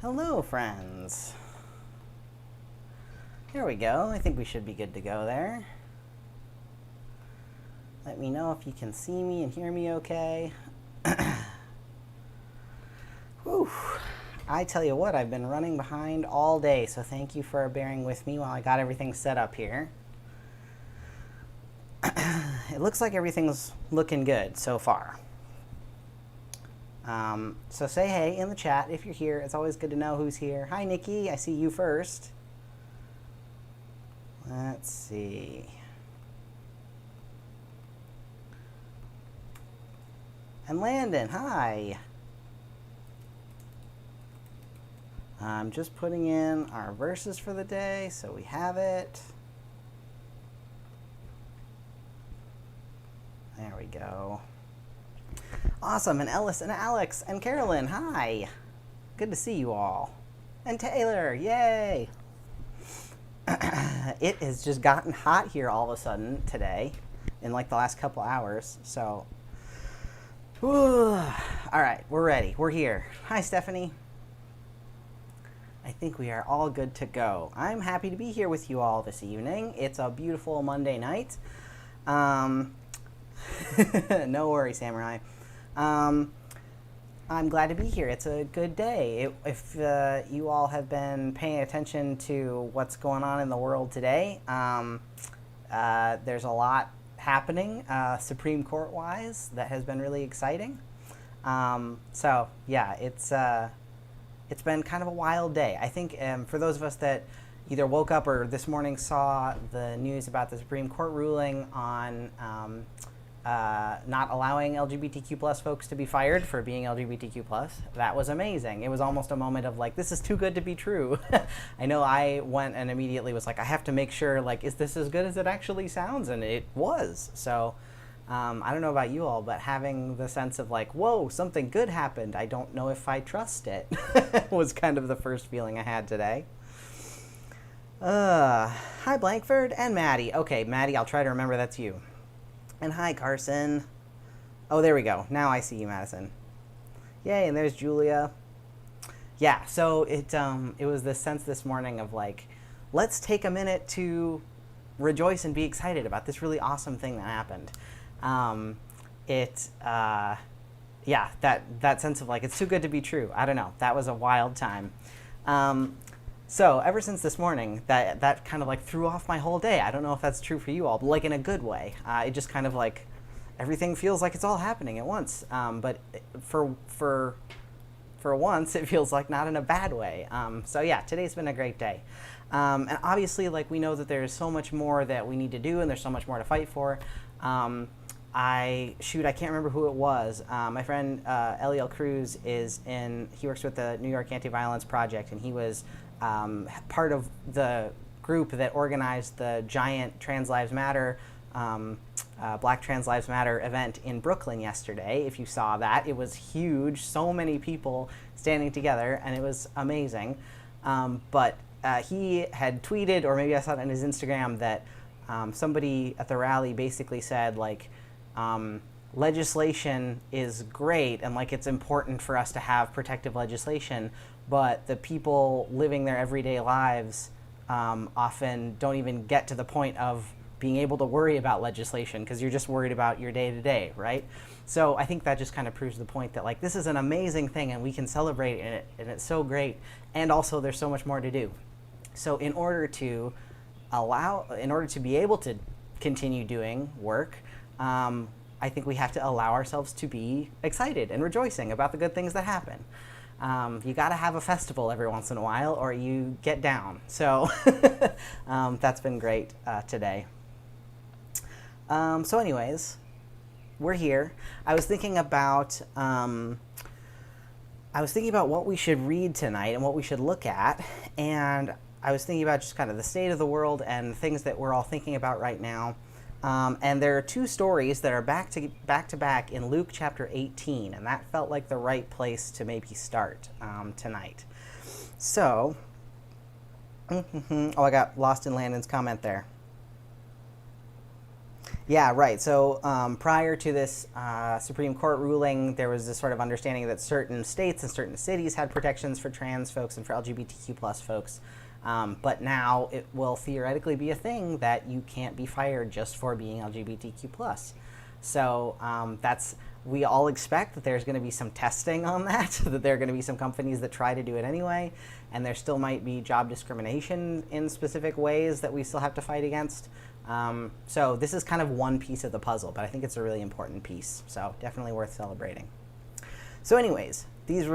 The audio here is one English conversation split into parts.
Hello, friends. Here we go. I think we should be good to go there. Let me know if you can see me and hear me okay. Whew. I tell you what, I've been running behind all day, so thank you for bearing with me while I got everything set up here. It looks like everything's looking good so far. So say hey in the chat if you're here. It's always good to know who's here. Hi, Nikki. I see you first. Let's see. And Landon, hi. I'm just putting in our verses for the day so we have it. There we go. Awesome, and Ellis and Alex and Carolyn, hi. Good to see you all. And Taylor, yay. It has just gotten hot here all of a sudden today in like the last couple hours, so. Whew. All right, we're ready, we're here. Hi, Stephanie. I think we are all good to go. I'm happy to be here with you all this evening. It's a beautiful Monday night. No worries, Samurai. I'm glad to be here. It's a good day. If you all have been paying attention to what's going on in the world today, there's a lot happening Supreme Court wise that has been really exciting. So yeah, it's been kind of a wild day. I think for those of us that either woke up or this morning saw the news about the Supreme Court ruling on not allowing LGBTQ plus folks to be fired for being LGBTQ plus. That was amazing. It was almost a moment of like, this is too good to be true. I know I went and immediately was like, I have to make sure, like, is this as good as it actually sounds? And it was. So I don't know about you all, but having the sense of like, whoa, something good happened. I don't know if I trust it was kind of the first feeling I had today. Hi, Blankford and Maddie. Okay, Maddie, I'll try to remember that's you. And hi, Carson. Oh, there we go. Now I see you, Madison. Yay, and there's Julia. Yeah, so it was this sense this morning of like, let's take a minute to rejoice and be excited about this really awesome thing that happened. Yeah, that sense of like, it's too good to be true. I don't know. That was a wild time. So ever since this morning, that kind of like threw off my whole day. I don't know if that's true for you all, but like in a good way. It just kind of like, everything feels like it's all happening at once. But for once, it feels like not in a bad way. So yeah, today's been a great day. And obviously, like, we know that there's so much more that we need to do and there's so much more to fight for. I can't remember who it was. My friend Eliel Cruz he works with the New York Anti-Violence Project, and he was part of the group that organized the giant Trans Lives Matter, Black Trans Lives Matter event in Brooklyn yesterday. If you saw that, it was huge. So many people standing together, and it was amazing. But he had tweeted, or maybe I saw it on his Instagram, that somebody at the rally basically said, like, legislation is great and like it's important for us to have protective legislation, but the people living their everyday lives often don't even get to the point of being able to worry about legislation because you're just worried about your day-to-day, right? So I think that just kind of proves the point that like this is an amazing thing and we can celebrate it and it's so great, and also there's so much more to do. So in order to be able to continue doing work, I think we have to allow ourselves to be excited and rejoicing about the good things that happen. You got to have a festival every once in a while or you get down. So that's been great today. So anyways, we're here. I was thinking about what we should read tonight and what we should look at, and I was thinking about just kind of the state of the world and things that we're all thinking about right now. And there are two stories that are back to back in Luke chapter 18, and that felt like the right place to maybe start tonight. So, oh, I got lost in Landon's comment there. Yeah, right. So prior to this Supreme Court ruling, there was this sort of understanding that certain states and certain cities had protections for trans folks and for LGBTQ plus folks. But now it will theoretically be a thing that you can't be fired just for being LGBTQ plus. So we all expect that there's going to be some testing on that, that there are going to be some companies that try to do it anyway, and there still might be job discrimination in specific ways that we still have to fight against. So this is kind of one piece of the puzzle, but I think it's a really important piece, so definitely worth celebrating. So anyways, these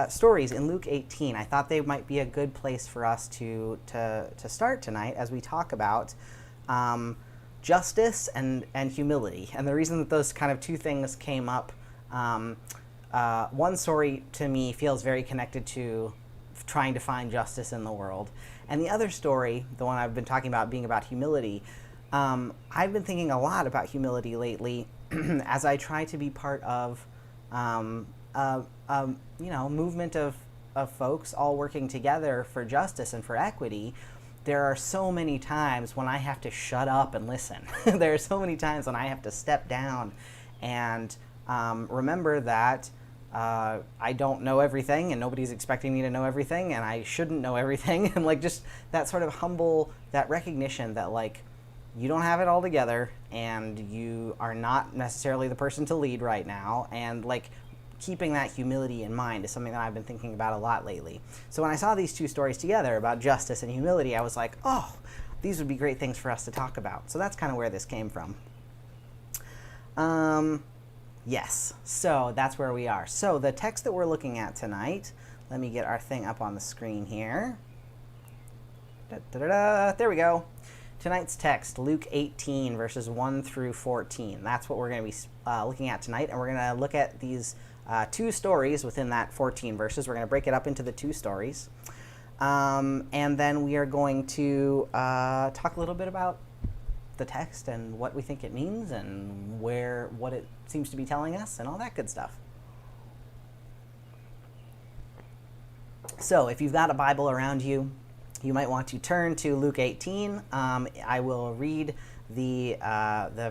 stories in Luke 18, I thought they might be a good place for us to start tonight as we talk about justice and humility. And the reason that those kind of two things came up, one story to me feels very connected to trying to find justice in the world. And the other story, the one I've been talking about being about humility, I've been thinking a lot about humility lately as I try to be part of movement of folks all working together for justice and for equity. There are so many times when I have to shut up and listen. There are so many times when I have to step down and remember that I don't know everything and nobody's expecting me to know everything and I shouldn't know everything. And like just that sort of humble, that recognition that like you don't have it all together and you are not necessarily the person to lead right now. And like keeping that humility in mind is something that I've been thinking about a lot lately. So when I saw these two stories together about justice and humility, I was like, oh, these would be great things for us to talk about. So that's kind of where this came from. Yes, so that's where we are. So the text that we're looking at tonight, let me get our thing up on the screen here. There we go. Tonight's text, Luke 18, verses 1 through 14. That's what we're going to be looking at tonight, and we're going to look at these two stories within that 14 verses. We're going to break it up into the two stories. And then we are going to talk a little bit about the text and what we think it means and what it seems to be telling us and all that good stuff. So if you've got a Bible around you, you might want to turn to Luke 18. I will read the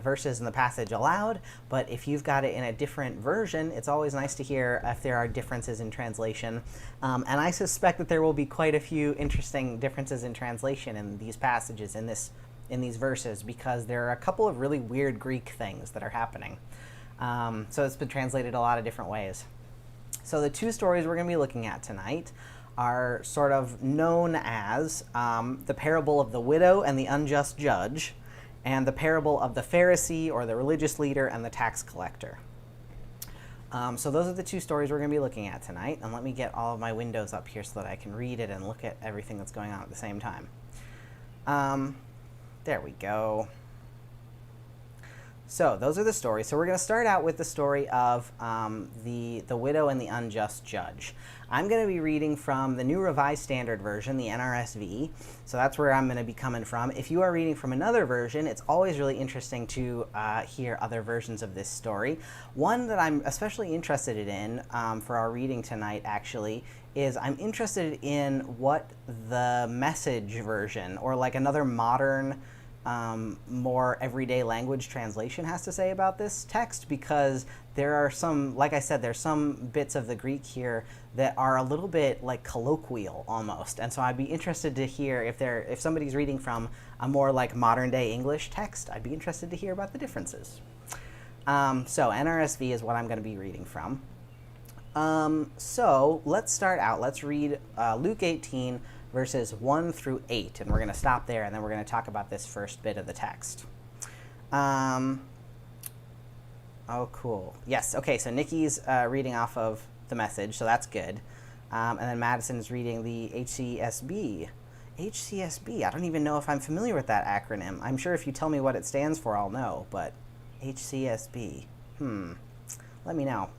verses in the passage aloud, but if you've got it in a different version, it's always nice to hear if there are differences in translation. And I suspect that there will be quite a few interesting differences in translation in these passages, in these verses, because there are a couple of really weird Greek things that are happening. So it's been translated a lot of different ways. So the two stories we're going to be looking at tonight are sort of known as the parable of the widow and the unjust judge, and the parable of the Pharisee or the religious leader and the tax collector. So those are the two stories we're going to be looking at tonight. And let me get all of my windows up here so that I can read it and look at everything that's going on at the same time. There we go. So those are the stories. So we're going to start out with the story of the widow and the unjust judge. I'm going to be reading from the New Revised Standard Version, the NRSV. So that's where I'm going to be coming from. If you are reading from another version, it's always really interesting to hear other versions of this story. One that I'm especially interested in for our reading tonight, actually, is I'm interested in what the Message version, or like another modern more everyday language translation has to say about this text, because there are some, like I said, there's some bits of the Greek here that are a little bit like colloquial almost, and so I'd be interested to hear if somebody's reading from a more like modern day English text, I'd be interested to hear about the differences. So NRSV is what I'm going to be reading from. So let's start out. Let's read Luke 18 verses 1 through 8, and we're going to stop there, and then we're going to talk about this first bit of the text. Oh, cool. Yes, okay, so Nikki's reading off of the Message, so that's good. And then Madison's reading the HCSB. HCSB, I don't even know if I'm familiar with that acronym. I'm sure if you tell me what it stands for, I'll know, but HCSB, let me know.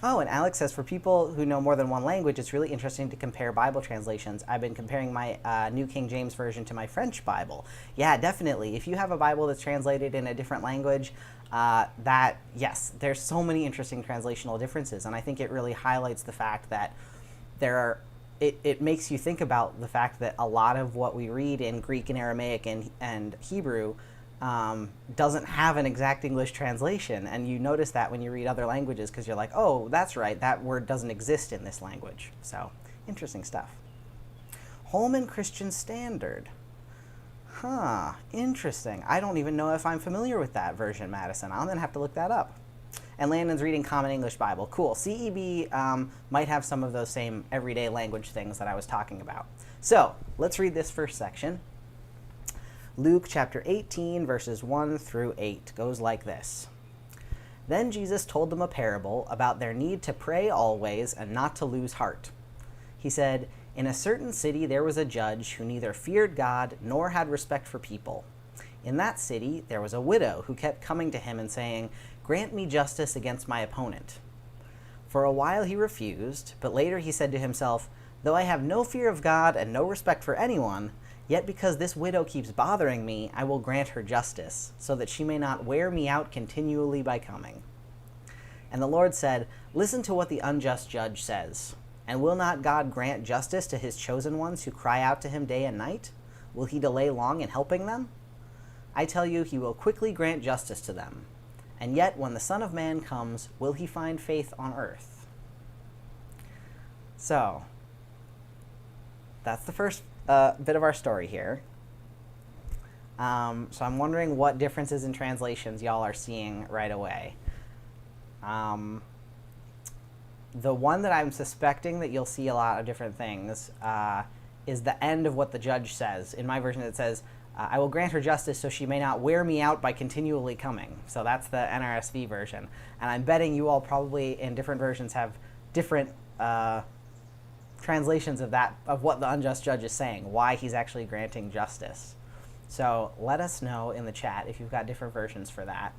Oh, and Alex says, for people who know more than one language, it's really interesting to compare Bible translations. I've been comparing my New King James Version to my French Bible. Yeah, definitely. If you have a Bible that's translated in a different language, yes, there's so many interesting translational differences. And I think it really highlights the fact that it makes you think about the fact that a lot of what we read in Greek and Aramaic and Hebrew doesn't have an exact English translation, and you notice that when you read other languages because you're like, oh, that's right, that word doesn't exist in this language. So, interesting stuff. Holman Christian Standard. Huh, interesting. I don't even know if I'm familiar with that version, Madison. I'm going to have to look that up. And Landon's reading Common English Bible. Cool. CEB might have some of those same everyday language things that I was talking about. So, let's read this first section. Luke chapter 18, verses 1 through 8 goes like this. Then Jesus told them a parable about their need to pray always and not to lose heart. He said, "In a certain city there was a judge who neither feared God nor had respect for people. In that city there was a widow who kept coming to him and saying, 'Grant me justice against my opponent.' For a while he refused, but later he said to himself, 'Though I have no fear of God and no respect for anyone, yet because this widow keeps bothering me, I will grant her justice, so that she may not wear me out continually by coming.' And the Lord said, 'Listen to what the unjust judge says. And will not God grant justice to his chosen ones who cry out to him day and night? Will he delay long in helping them? I tell you, he will quickly grant justice to them. And yet, when the Son of Man comes, will he find faith on earth?'" So, that's the first bit of our story here. So I'm wondering what differences in translations y'all are seeing right away. The one that I'm suspecting that you'll see a lot of different things is the end of what the judge says. In my version it says, "I will grant her justice so she may not wear me out by continually coming." So that's the NRSV version. And I'm betting you all probably in different versions have different translations of what the unjust judge is saying, why he's actually granting justice. So let us know in the chat if you've got different versions for that.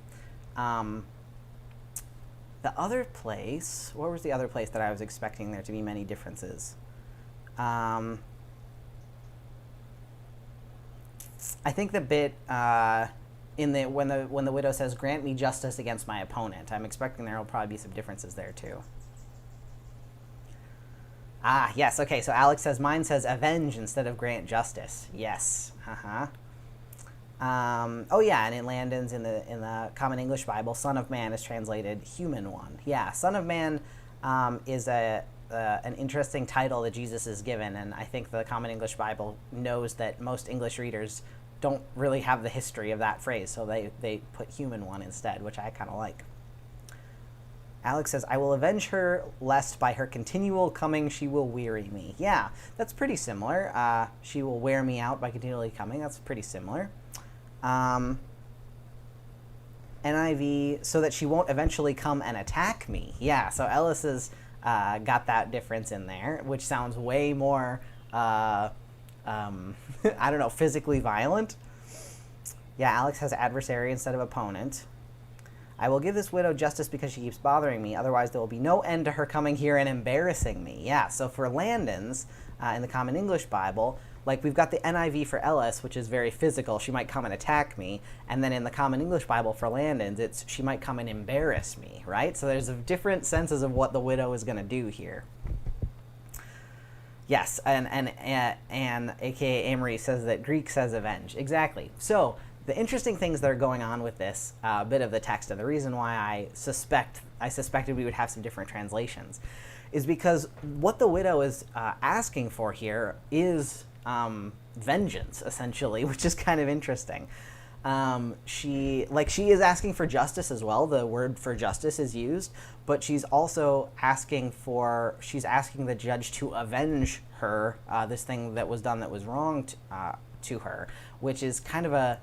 The other place, what was the other place that I was expecting there to be many differences? I think the bit when the widow says, "Grant me justice against my opponent," I'm expecting there will probably be some differences there too. Ah, yes, okay, so Alex says, mine says avenge instead of grant justice. Yes, oh yeah, and in Landon's, in the Common English Bible, Son of Man is translated human one. Yeah, Son of Man is an interesting title that Jesus is given, and I think the Common English Bible knows that most English readers don't really have the history of that phrase, so they put human one instead, which I kind of like. Alex says, "I will avenge her, lest by her continual coming she will weary me." Yeah, that's pretty similar. She will wear me out by continually coming. That's pretty similar. NIV, so that she won't eventually come and attack me. Yeah, so Ellis has got that difference in there, which sounds way more, I don't know, physically violent. Yeah, Alex has adversary instead of opponent. "I will give this widow justice because she keeps bothering me. Otherwise, there will be no end to her coming here and embarrassing me." Yeah, so for Landon's, in the Common English Bible, like we've got the NIV for Ellis, which is very physical. She might come and attack me. And then in the Common English Bible for Landon's, it's she might come and embarrass me, right? So there's different senses of what the widow is going to do here. Yes, and aka Amory says that Greek says avenge. Exactly. So the interesting things that are going on with this bit of the text, and the reason why I suspected we would have some different translations, is because what the widow is asking for here is vengeance, essentially, which is kind of interesting. She is asking for justice as well. The word for justice is used, but she's also asking the judge to avenge her, this thing that was done that was wrong to her, which is kind of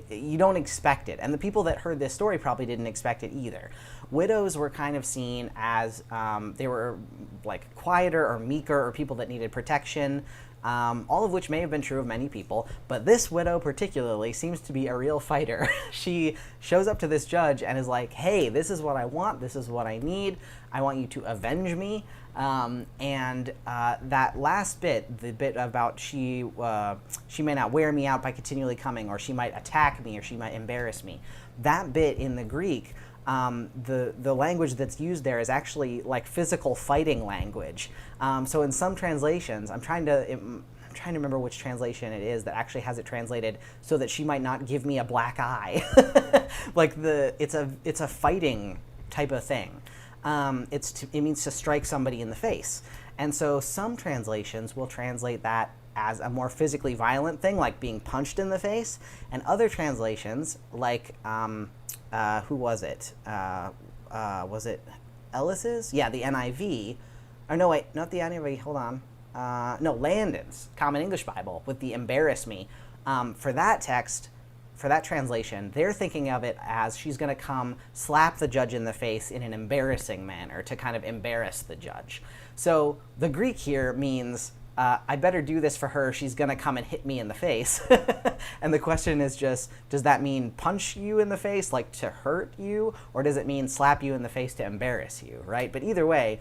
you don't expect it. And the people that heard this story probably didn't expect it either. Widows were kind of seen as, they were like quieter or meeker, or people that needed protection, all of which may have been true of many people, but this widow particularly seems to be a real fighter. She shows up to this judge and is like, "Hey, this is what I want, this is what I need, I want you to avenge me." That last bit, the bit about she may not wear me out by continually coming, or she might attack me, or she might embarrass me, that bit in the Greek, the language that's used there is actually like physical fighting language. So in some translations, I'm trying to I'm trying to remember which translation it is that actually has it translated so that she might not give me a black eye. Like it's a fighting type of thing. It means to strike somebody in the face. And so some translations will translate that as a more physically violent thing, like being punched in the face. And other translations, like, who was it? Was it Ellis's? Yeah, the NIV. Or no, wait, not the NIV, hold on. No, Landon's Common English Bible with the embarrass me. For that text, for that translation, they're thinking of it as she's going to come slap the judge in the face in an embarrassing manner to kind of embarrass the judge. So the Greek here means, I better do this for her, she's going to come and hit me in the face. And the question is just, does that mean punch you in the face, like to hurt you, or does it mean slap you in the face to embarrass you, right? But either way,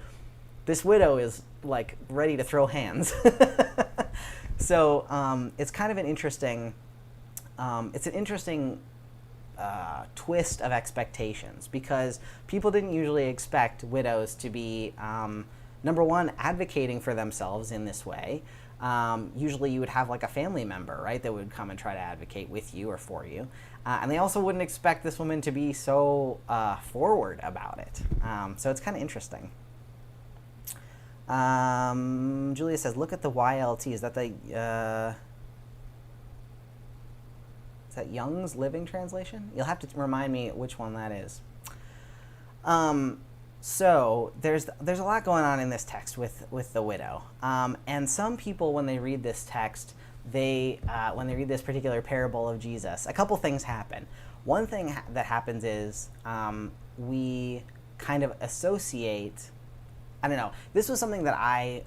this widow is like ready to throw hands. So it's kind of an interesting, twist of expectations, because people didn't usually expect widows to be, number one, advocating for themselves in this way. Usually you would have like a family member, right, that would come and try to advocate with you or for you. And they also wouldn't expect this woman to be so forward about it. So it's kind of interesting. Julia says, look at the YLT. Is that the... is that Young's Living Translation? You'll have to remind me which one that is. So there's a lot going on in this text with the widow. And some people, when they read this text, when they read this particular parable of Jesus, a couple things happen. One thing that happens is we kind of associate... I don't know. This was something that I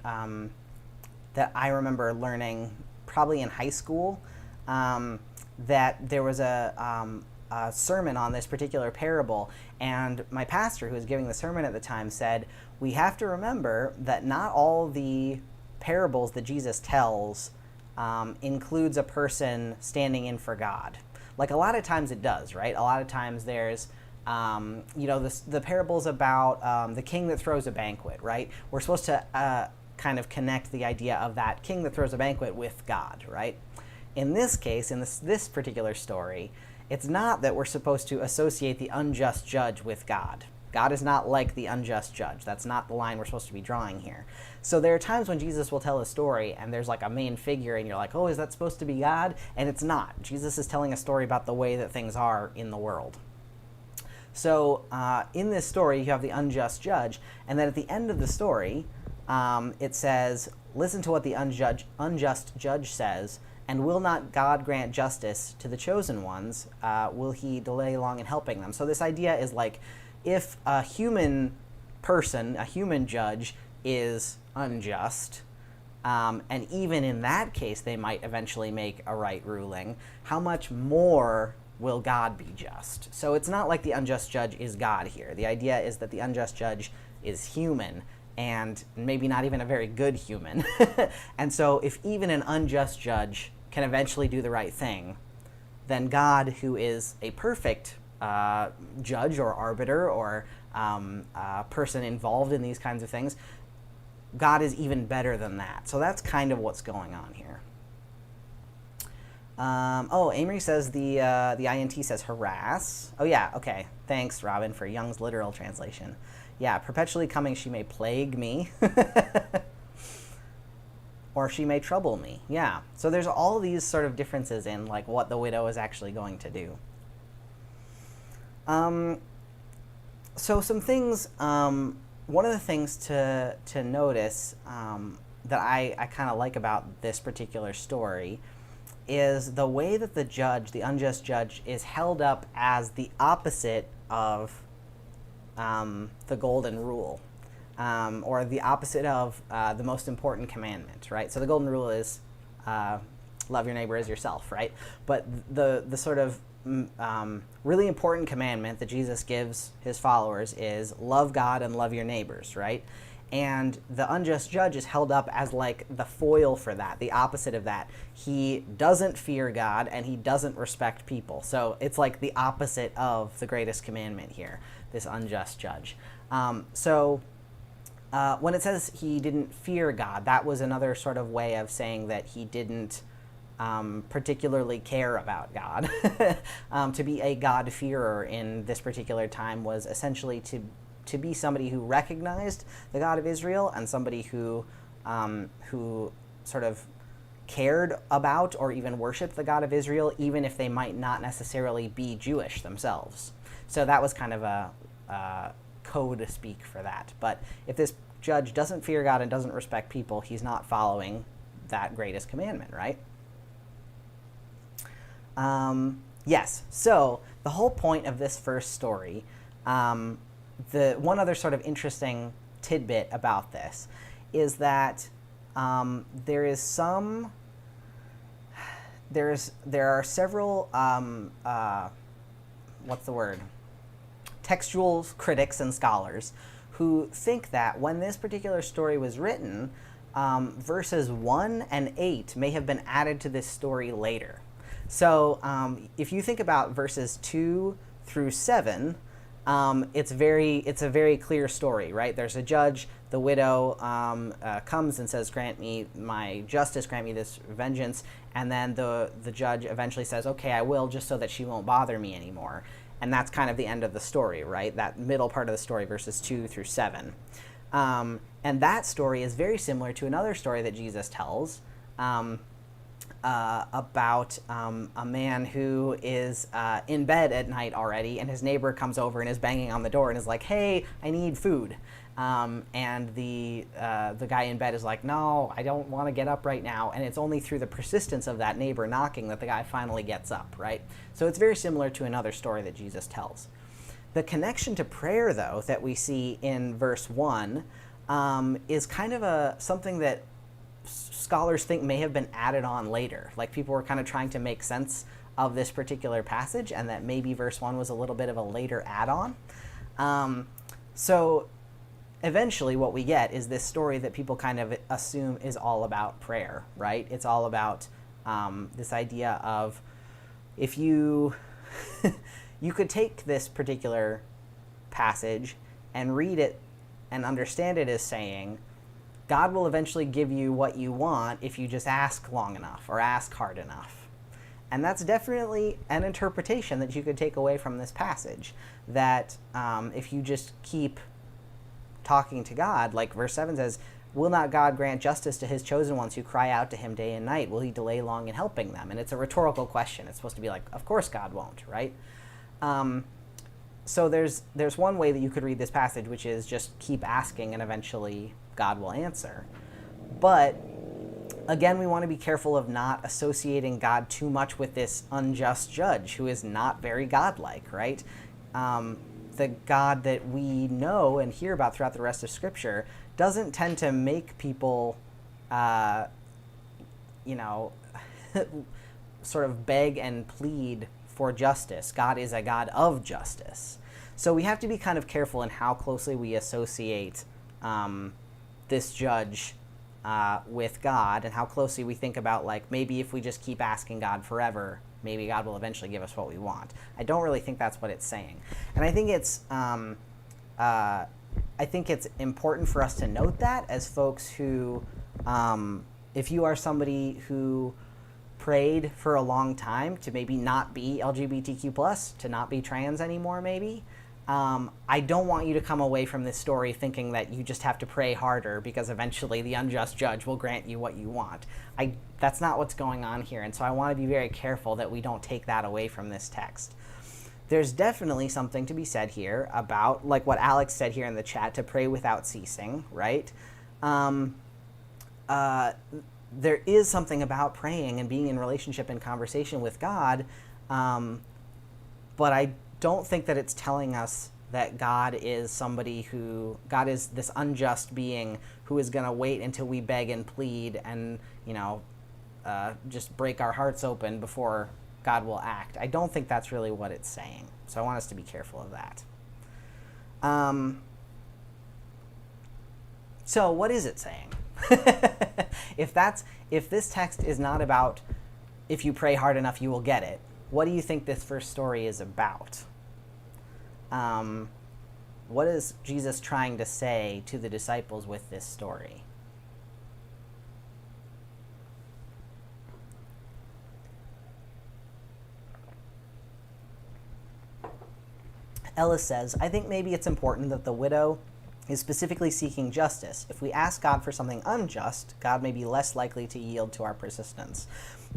remember learning probably in high school, that there was a sermon on this particular parable, and my pastor, who was giving the sermon at the time, said, we have to remember that not all the parables that Jesus tells includes a person standing in for God. Like a lot of times it does, right? A lot of times there's the parables about the king that throws a banquet, right? We're supposed to kind of connect the idea of that king that throws a banquet with God, right? In this case, in this particular story, it's not that we're supposed to associate the unjust judge with God. God is not like the unjust judge. That's not the line we're supposed to be drawing here. So there are times when Jesus will tell a story and there's like a main figure and you're like, oh, is that supposed to be God? And it's not. Jesus is telling a story about the way that things are in the world. So in this story, you have the unjust judge, and then at the end of the story, it says, listen to what the unjust judge says, and will not God grant justice to the chosen ones? Will he delay long in helping them? So this idea is like, if a human person, a human judge, is unjust, and even in that case they might eventually make a right ruling, how much more will God be just? So it's not like the unjust judge is God here. The idea is that the unjust judge is human, and maybe not even a very good human. And so if even an unjust judge can eventually do the right thing, then God, who is a perfect judge or arbiter or person involved in these kinds of things, God is even better than that. So that's kind of what's going on here. Amory says the INT says harass. Oh yeah, okay. Thanks, Robin, for Young's literal translation. Yeah, perpetually coming, she may plague me. Or she may trouble me. Yeah. So there's all these sort of differences in like what the widow is actually going to do. So some things, one of the things to notice that I kind of like about this particular story is the way that the judge, the unjust judge, is held up as the opposite of the golden rule, or the opposite of the most important commandment, right? So the golden rule is love your neighbor as yourself, right? But the sort of really important commandment that Jesus gives his followers is love God and love your neighbors, right? And the unjust judge is held up as like the foil for that, the opposite of that. He doesn't fear God and he doesn't respect people. So it's like the opposite of the greatest commandment here, this unjust judge. when it says he didn't fear God, that was another sort of way of saying that he didn't particularly care about God. To be a God-fearer in this particular time was essentially to be somebody who recognized the God of Israel and somebody who sort of cared about or even worshiped the God of Israel, even if they might not necessarily be Jewish themselves. So that was kind of a code speak for that. But if this judge doesn't fear God and doesn't respect people, he's not following that greatest commandment, right? Yes, so the whole point of this first story, the one other sort of interesting tidbit about this is that there are several textual critics and scholars who think that when this particular story was written, verses 1 and 8 may have been added to this story later. So if you think about verses 2 through 7, it's a very clear story, right? There's a judge, the widow comes and says, grant me my justice, grant me this vengeance, and then the judge eventually says, okay, I will, just so that she won't bother me anymore. And that's kind of the end of the story, right? That middle part of the story, verses 2 through 7. And that story is very similar to another story that Jesus tells about a man who is in bed at night already, and his neighbor comes over and is banging on the door and is like, hey, I need food. And the guy in bed is like, no, I don't want to get up right now. And it's only through the persistence of that neighbor knocking that the guy finally gets up, right? So it's very similar to another story that Jesus tells. The connection to prayer, though, that we see in verse 1 is kind of something that scholars think may have been added on later. Like, people were kind of trying to make sense of this particular passage, and that maybe verse 1 was a little bit of a later add-on. So eventually what we get is this story that people kind of assume is all about prayer, right? It's all about this idea of, if you you could take this particular passage and read it and understand it as saying, God will eventually give you what you want if you just ask long enough or ask hard enough. And that's definitely an interpretation that you could take away from this passage, that if you just keep talking to God, like verse 7 says, will not God grant justice to his chosen ones who cry out to him day and night? Will he delay long in helping them? And it's a rhetorical question. It's supposed to be like, of course God won't, right? So there's one way that you could read this passage, which is just keep asking and eventually God will answer. But again, we want to be careful of not associating God too much with this unjust judge who is not very godlike, right? The God that we know and hear about throughout the rest of Scripture doesn't tend to make people, sort of beg and plead for justice. God is a God of justice. So we have to be kind of careful in how closely we associate this judge with God, and how closely we think about, like, maybe if we just keep asking God forever, maybe God will eventually give us what we want. I don't really think that's what it's saying. And I think it's important for us to note that as folks who, if you are somebody who prayed for a long time to maybe not be LGBTQ+, to not be trans anymore maybe, I don't want you to come away from this story thinking that you just have to pray harder because eventually the unjust judge will grant you what you want. That's not what's going on here, and so I want to be very careful that we don't take that away from this text. There's definitely something to be said here about, like what Alex said here in the chat, to pray without ceasing, right? There is something about praying and being in relationship and conversation with God, but I don't think that it's telling us that God is this unjust being who is going to wait until we beg and plead and, just break our hearts open before God will act. I don't think that's really what it's saying. So I want us to be careful of that. So what is it saying? If this text is not about if you pray hard enough you will get it, what do you think this first story is about? What is Jesus trying to say to the disciples with this story? Ellis says, I think maybe it's important that the widow is specifically seeking justice. If we ask God for something unjust, God may be less likely to yield to our persistence.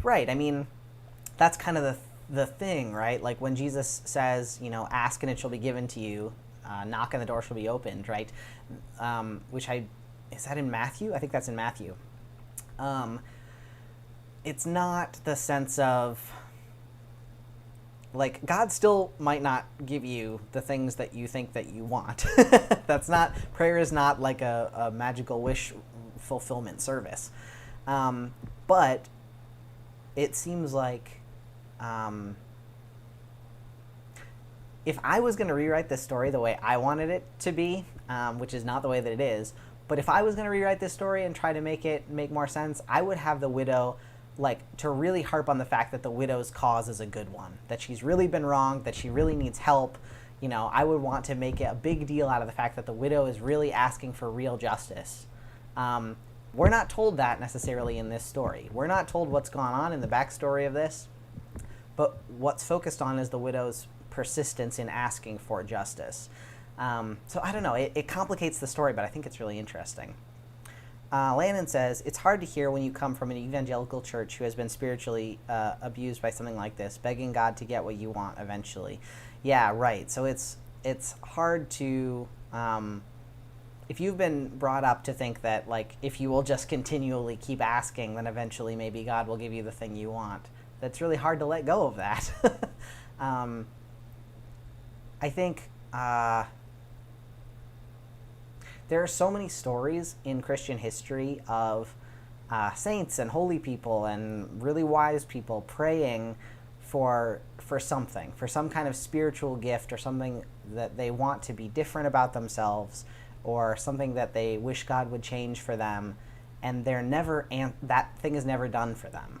Right, I mean, that's kind of the thing, right? Like when Jesus says, ask and it shall be given to you, knock and the door shall be opened, right? Is that in Matthew? I think that's in Matthew. It's not the sense of, like, God still might not give you the things that you think that you want. Prayer is not like a magical wish fulfillment service. But it seems like if I was going to rewrite this story the way I wanted it to be, which is not the way that it is, but if I was going to rewrite this story and try to make it make more sense, I would have the widow, to really harp on the fact that the widow's cause is a good one, that she's really been wronged, that she really needs help. I would want to make a big deal out of the fact that the widow is really asking for real justice. We're not told that necessarily in this story. We're not told what's gone on in the backstory of this, but what's focused on is the widow's persistence in asking for justice. So I don't know, it complicates the story, but I think it's really interesting. Lannon says, it's hard to hear when you come from an evangelical church who has been spiritually abused by something like this, begging God to get what you want eventually. Yeah, right. So it's hard to, if you've been brought up to think that, if you will just continually keep asking, then eventually maybe God will give you the thing you want, that's really hard to let go of that. I think there are so many stories in Christian history of saints and holy people and really wise people praying for something, for some kind of spiritual gift or something that they want to be different about themselves or something that they wish God would change for them, and that thing is never done for them.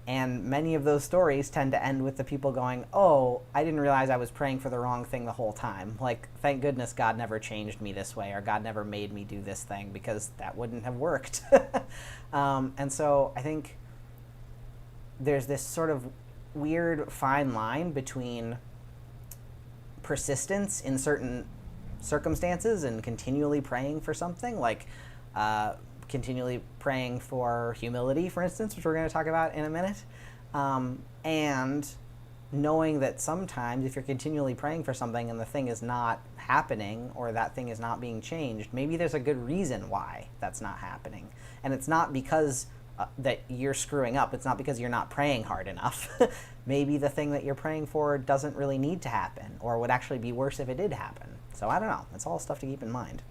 And many of those stories tend to end with the people going, oh, I didn't realize I was praying for the wrong thing the whole time. Thank goodness God never changed me this way, or God never made me do this thing, because that wouldn't have worked. And so I think there's this sort of weird fine line between persistence in certain circumstances and continually praying for something, continually praying for humility, for instance, which we're going to talk about in a minute, and knowing that sometimes if you're continually praying for something and the thing is not happening or that thing is not being changed, maybe there's a good reason why that's not happening. And it's not because that you're screwing up. It's not because you're not praying hard enough. Maybe the thing that you're praying for doesn't really need to happen, or would actually be worse if it did happen. So I don't know. It's all stuff to keep in mind.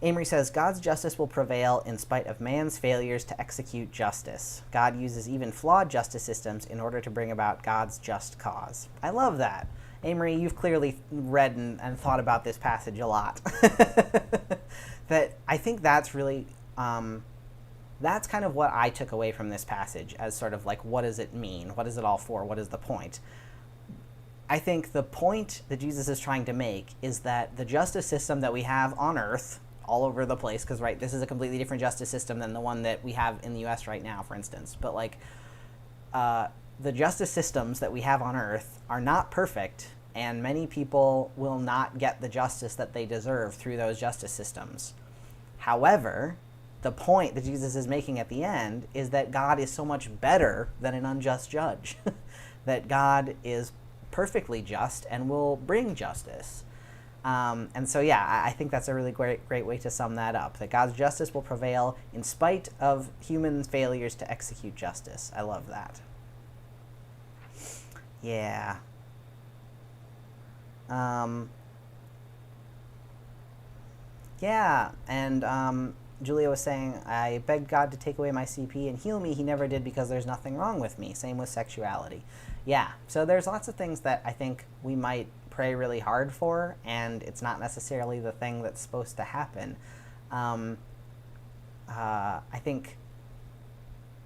Amory says, God's justice will prevail in spite of man's failures to execute justice. God uses even flawed justice systems in order to bring about God's just cause. I love that. Amory, you've clearly read and thought about this passage a lot. I think that's really, that's kind of what I took away from this passage as sort of what does it mean? What is it all for? What is the point? I think the point that Jesus is trying to make is that the justice system that we have on earth, all over the place, because this is a completely different justice system than the one that we have in the U.S. right now, for instance. But the justice systems that we have on earth are not perfect, and many people will not get the justice that they deserve through those justice systems. However, the point that Jesus is making at the end is that God is so much better than an unjust judge, that God is perfectly just and will bring justice. And so, yeah, I think that's a really great way to sum that up, that God's justice will prevail in spite of human failures to execute justice. I love that. Yeah. Yeah, and Julia was saying, I begged God to take away my CP and heal me. He never did because there's nothing wrong with me. Same with sexuality. Yeah, so there's lots of things that I think we might pray really hard for, and it's not necessarily the thing that's supposed to happen. I think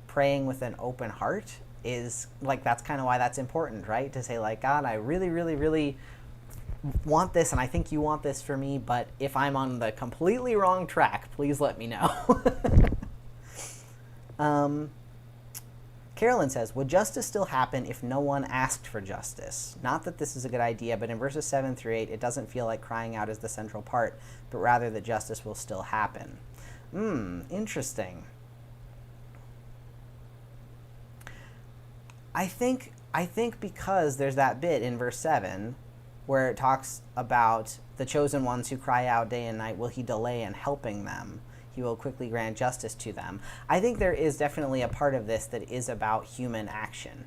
praying with an open heart is, that's kind of why that's important, right? To say, God, I really, really, really want this and I think you want this for me, but if I'm on the completely wrong track, please let me know. Carolyn says, would justice still happen if no one asked for justice? Not that this is a good idea, but in verses 7 through 8, it doesn't feel like crying out is the central part, but rather that justice will still happen. Interesting. I think because there's that bit in verse 7 where it talks about the chosen ones who cry out day and night, will he delay in helping them? He will quickly grant justice to them. I think there is definitely a part of this that is about human action.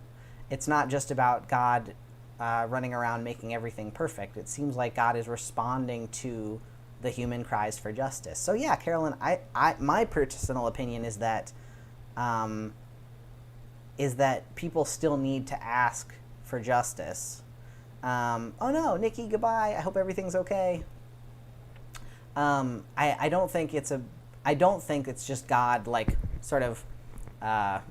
It's not just about God running around making everything perfect. It seems like God is responding to the human cries for justice. So yeah, Carolyn, my personal opinion is that people still need to ask for justice. Oh no, Nikki, goodbye. I hope everything's okay. I don't think it's just God like sort of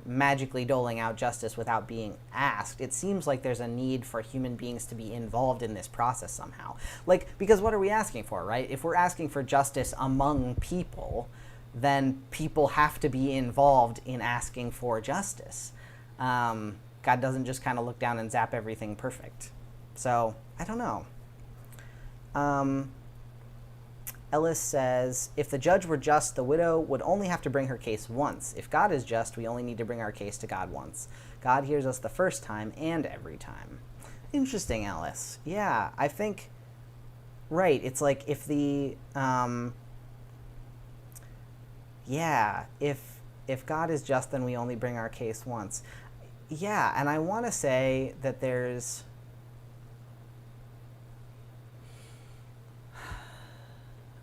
magically doling out justice without being asked. It seems like there's a need for human beings to be involved in this process somehow. Like, because what are we asking for, right? If we're asking for justice among people, then people have to be involved in asking for justice. God doesn't just kind of look down and zap everything perfect. So, I don't know. Ellis says, if the judge were just, the widow would only have to bring her case once. If God is just, we only need to bring our case to God once. God hears us the first time and every time. Interesting, Ellis. Yeah, I think, right, it's like if the, if God is just, then we only bring our case once. Yeah, and I want to say that there's...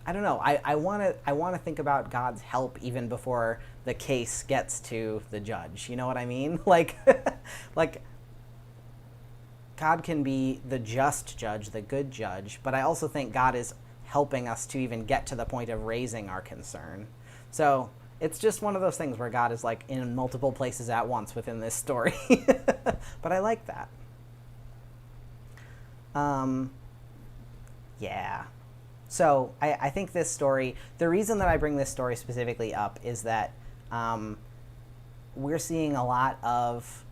I don't know. I want to think about God's help even before the case gets to the judge. You know what I mean? Like God can be the just judge, the good judge, but I also think God is helping us to even get to the point of raising our concern. So it's just one of those things where God is like in multiple places at once within this story. But I like that. Yeah. So I think this story, the reason that I bring this story specifically up is that we're seeing a lot of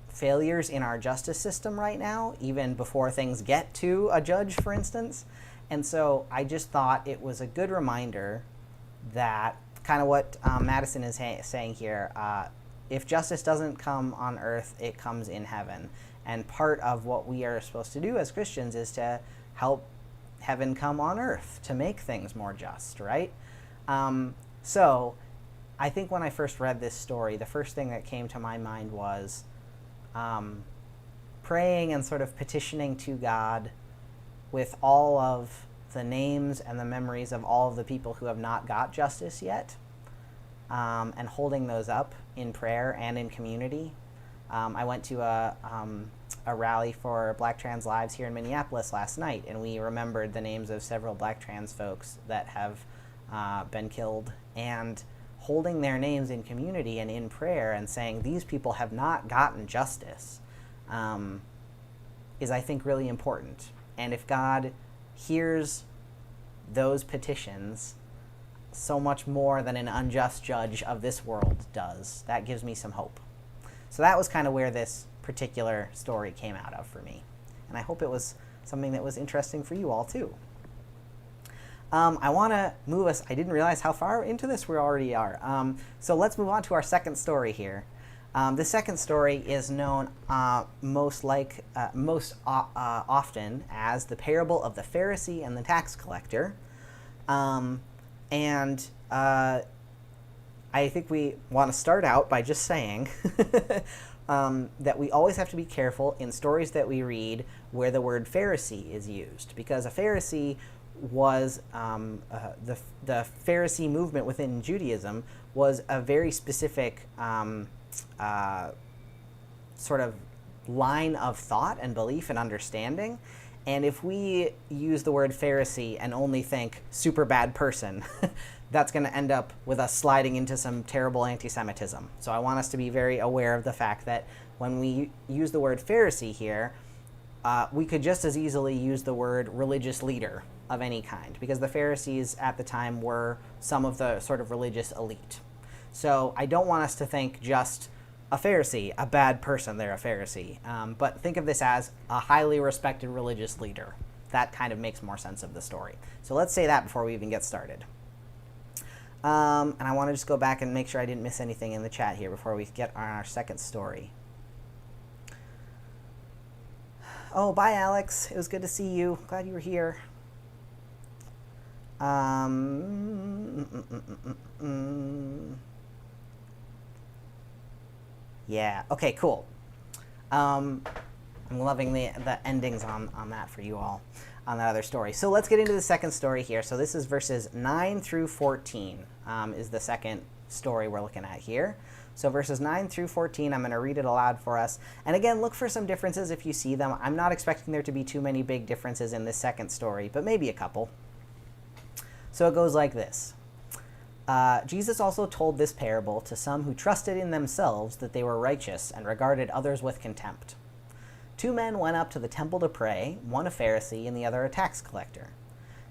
failures in our justice system right now, even before things get to a judge, for instance. And so I just thought it was a good reminder that kind of what Madison is saying here, if justice doesn't come on earth, it comes in heaven. And part of what we are supposed to do as Christians is to help heaven come on earth, to make things more just, right? So I think when I first read this story, the first thing that came to my mind was praying and sort of petitioning to God with all of the names and the memories of all of the people who have not got justice yet, and holding those up in prayer and in community. I went to a rally for Black Trans Lives here in Minneapolis last night, and we remembered the names of several Black trans folks that have been killed, and holding their names in community and in prayer and saying these people have not gotten justice is, I think, really important. And if God hears those petitions so much more than an unjust judge of this world does, that gives me some hope. So that was kind of where this particular story came out of for me. And I hope it was something that was interesting for you all too. I want to move us, I didn't realize how far into this we already are. So let's move on to our second story here. The second story is known most often as the parable of the Pharisee and the tax collector. I think we want to start out by just saying that we always have to be careful in stories that we read where the word Pharisee is used, because a Pharisee was the Pharisee movement within Judaism was a very specific sort of line of thought and belief and understanding. And if we use the word Pharisee and only think super bad person, that's going to end up with us sliding into some terrible anti-Semitism. So I want us to be very aware of the fact that when we use the word Pharisee here, we could just as easily use the word religious leader of any kind, because the Pharisees at the time were some of the sort of religious elite. So I don't want us to think just a Pharisee, a bad person, they're a Pharisee. But think of this as a highly respected religious leader. That kind of makes more sense of the story. So let's say that before we even get started. And I want to just go back and make sure I didn't miss anything in the chat here before we get on our second story. Oh, bye, Alex. It was good to see you. Glad you were here. Yeah. Okay, cool. I'm loving the endings on that for you all, on that other story. So let's get into the second story here. So this is verses 9 through 14 is the second story we're looking at here. So verses 9 through 14, I'm going to read it aloud for us. And again, look for some differences if you see them. I'm not expecting there to be too many big differences in this second story, but maybe a couple. So it goes like this. Jesus also told this parable to some who trusted in themselves that they were righteous and regarded others with contempt. 2 men went up to the temple to pray, one a Pharisee and the other a tax collector.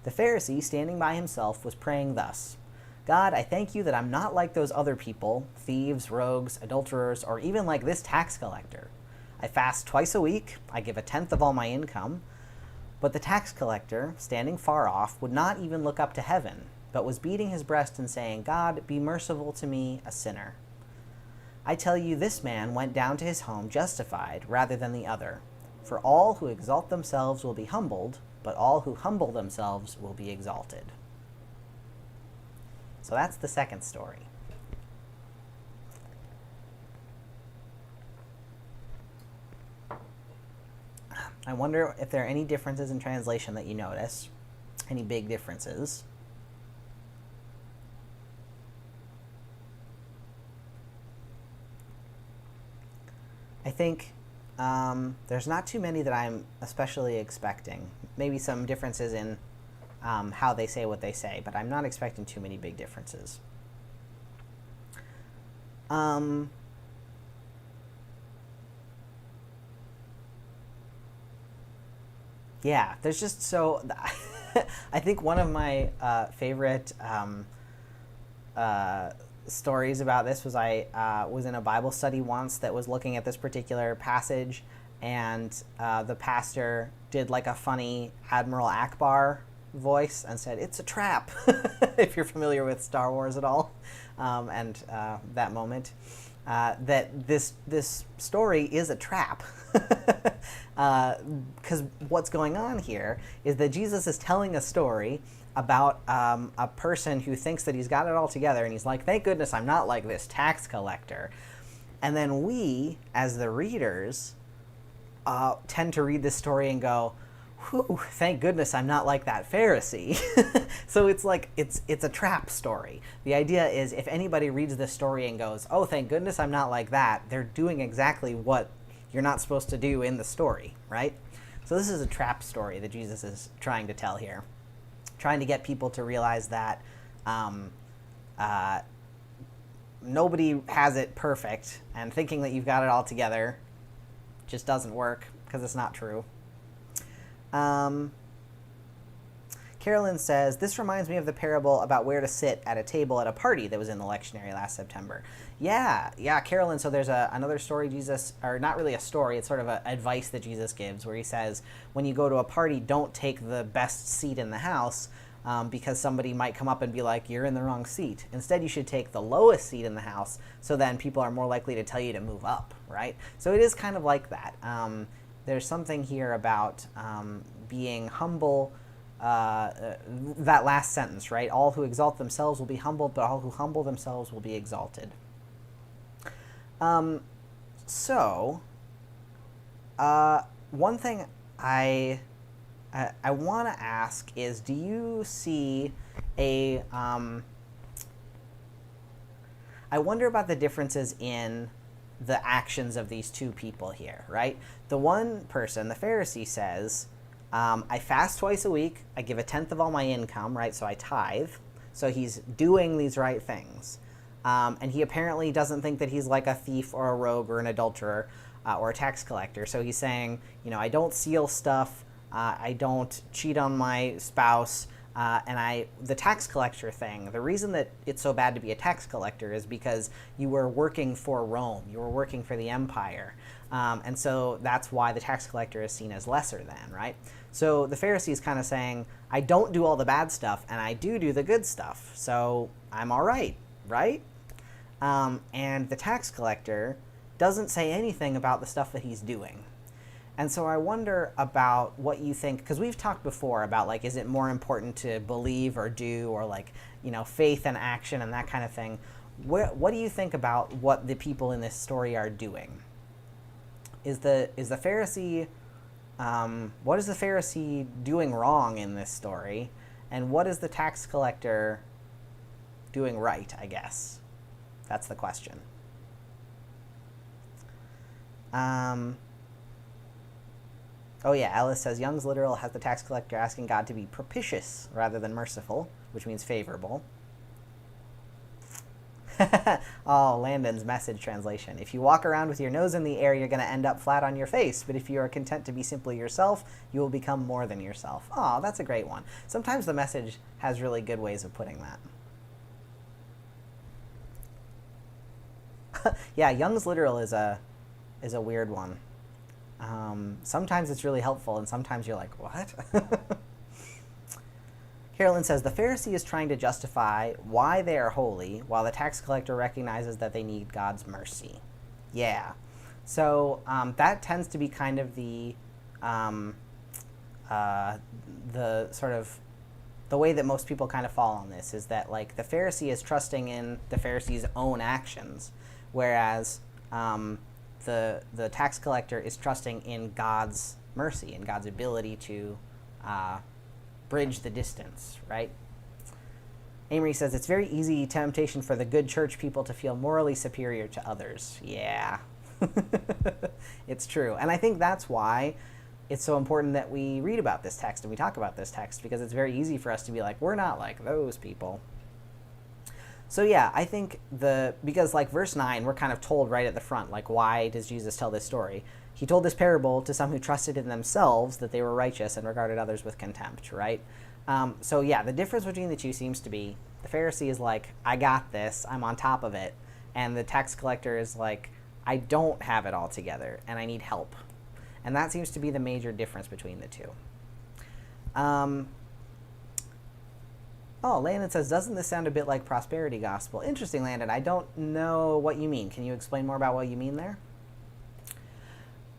The Pharisee, standing by himself, was praying thus: God, I thank you that I'm not like those other people, thieves, rogues, adulterers, or even like this tax collector. I fast twice a week, I give 1/10 of all my income. But the tax collector, standing far off, would not even look up to heaven, but was beating his breast and saying, God, be merciful to me, a sinner. I tell you, this man went down to his home justified rather than the other. For all who exalt themselves will be humbled, but all who humble themselves will be exalted. So that's the second story. I wonder if there are any differences in translation that you notice. Any big differences? I think there's not too many that I'm especially expecting. Maybe some differences in how they say what they say, but I'm not expecting too many big differences. Yeah, there's just so... I think one of my favorite stories about this was I was in a Bible study once that was looking at this particular passage, and the pastor did like a funny Admiral Akbar voice and said, "It's a trap," if you're familiar with Star Wars at all, and that moment. That this story is a trap, because what's going on here is that Jesus is telling a story about a person who thinks that he's got it all together, and he's like, thank goodness I'm not like this tax collector. And then we, as the readers, tend to read this story and go, whew, thank goodness I'm not like that Pharisee. So it's like, it's a trap story. The idea is if anybody reads this story and goes, oh, thank goodness I'm not like that, they're doing exactly what you're not supposed to do in the story, right? So this is a trap story that Jesus is trying to tell here, trying to get people to realize that nobody has it perfect, and thinking that you've got it all together just doesn't work, because it's not true. Carolyn says, this reminds me of the parable about where to sit at a table at a party that was in the lectionary last September. Yeah, Carolyn, so there's another story Jesus, or not really a story, it's sort of a advice that Jesus gives, where he says, when you go to a party, don't take the best seat in the house, because somebody might come up and be like, you're in the wrong seat. Instead, you should take the lowest seat in the house, so then people are more likely to tell you to move up, right? So it is kind of like that. There's something here about being humble, that last sentence, right? All who exalt themselves will be humbled, but all who humble themselves will be exalted. So, one thing I want to ask is, do you see a... I wonder about the differences in the actions of these two people here, right? The one person, the Pharisee, says, I fast twice a week, I give 1/10 of all my income, right? So I tithe. So he's doing these right things. And he apparently doesn't think that he's like a thief or a rogue or an adulterer or a tax collector. So he's saying, I don't steal stuff, I don't cheat on my spouse, and the tax collector thing, the reason that it's so bad to be a tax collector is because you were working for Rome, you were working for the empire. And so that's why the tax collector is seen as lesser than, right? So the Pharisee is kind of saying, I don't do all the bad stuff, and I do the good stuff, so I'm all right, right? And the tax collector doesn't say anything about the stuff that he's doing. And so I wonder about what you think, because we've talked before about, like, is it more important to believe or do, or like, faith and action and that kind of thing. What do you think about what the people in this story are doing? Is the Pharisee, what is the Pharisee doing wrong in this story? And what is the tax collector doing right, I guess? That's the question. Oh yeah, Alice says, Young's literal has the tax collector asking God to be propitious rather than merciful, which means favorable. Oh, Landon's message translation. If you walk around with your nose in the air, you're going to end up flat on your face. But if you are content to be simply yourself, you will become more than yourself. Oh, that's a great one. Sometimes the message has really good ways of putting that. Yeah, Young's literal is a weird one. Sometimes it's really helpful, and sometimes you're like, what? Carolyn says, the Pharisee is trying to justify why they are holy, while the tax collector recognizes that they need God's mercy. Yeah. So that tends to be kind of the sort of the way that most people kind of fall on this, is that, like, the Pharisee is trusting in the Pharisee's own actions, whereas the tax collector is trusting in God's mercy and God's ability to bridge the distance, right? Amory says, it's very easy temptation for the good church people to feel morally superior to others. Yeah, it's true. And I think that's why it's so important that we read about this text and we talk about this text, because it's very easy for us to be like, we're not like those people. So yeah, I think because like verse 9, we're kind of told right at the front, like, why does Jesus tell this story? He told this parable to some who trusted in themselves that they were righteous and regarded others with contempt, right? So yeah, the difference between the two seems to be the Pharisee is like, I got this, I'm on top of it. And the tax collector is like, I don't have it all together and I need help. And that seems to be the major difference between the two. Oh, Landon says, doesn't this sound a bit like prosperity gospel? Interesting, Landon. I don't know what you mean. Can you explain more about what you mean there?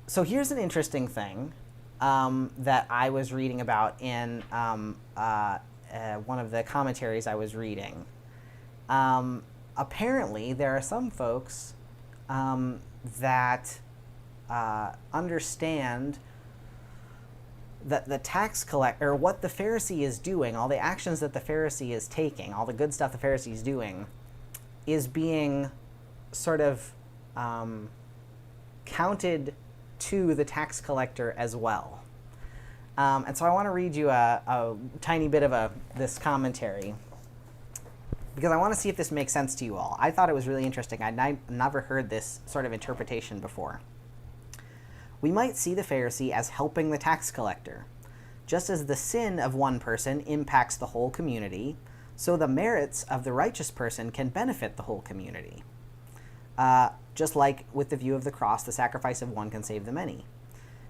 So here's an interesting thing that I was reading about in one of the commentaries I was reading. Apparently, there are some folks that understand that the tax collector, or what the Pharisee is doing, all the actions that the Pharisee is taking, all the good stuff the Pharisee is doing, is being sort of counted to the tax collector as well. And so I want to read you a tiny bit of this commentary, because I want to see if this makes sense to you all. I thought it was really interesting. I'd never heard this sort of interpretation before. We might see the Pharisee as helping the tax collector. Just as the sin of one person impacts the whole community, so the merits of the righteous person can benefit the whole community. Just like with the view of the cross, the sacrifice of one can save the many.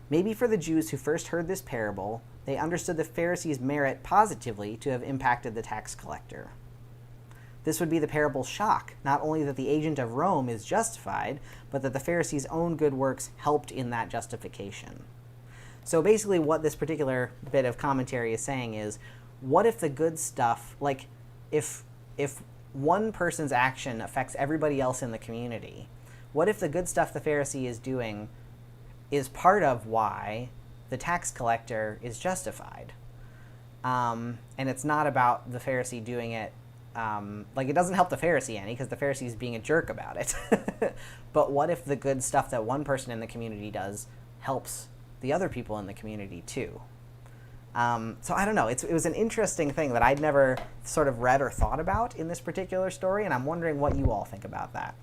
Maybe for the Jews who first heard this parable, they understood the Pharisee's merit positively to have impacted the tax collector. This would be the parable's shock, not only that the agent of Rome is justified, but that the Pharisee's own good works helped in that justification. So basically what this particular bit of commentary is saying is, what if the good stuff, like if one person's action affects everybody else in the community, what if the good stuff the Pharisee is doing is part of why the tax collector is justified? And it's not about the Pharisee doing it, like, it doesn't help the Pharisee any, because the Pharisee is being a jerk about it. But what if the good stuff that one person in the community does helps the other people in the community too? So I don't know. It was an interesting thing that I'd never sort of read or thought about in this particular story, and I'm wondering what you all think about that.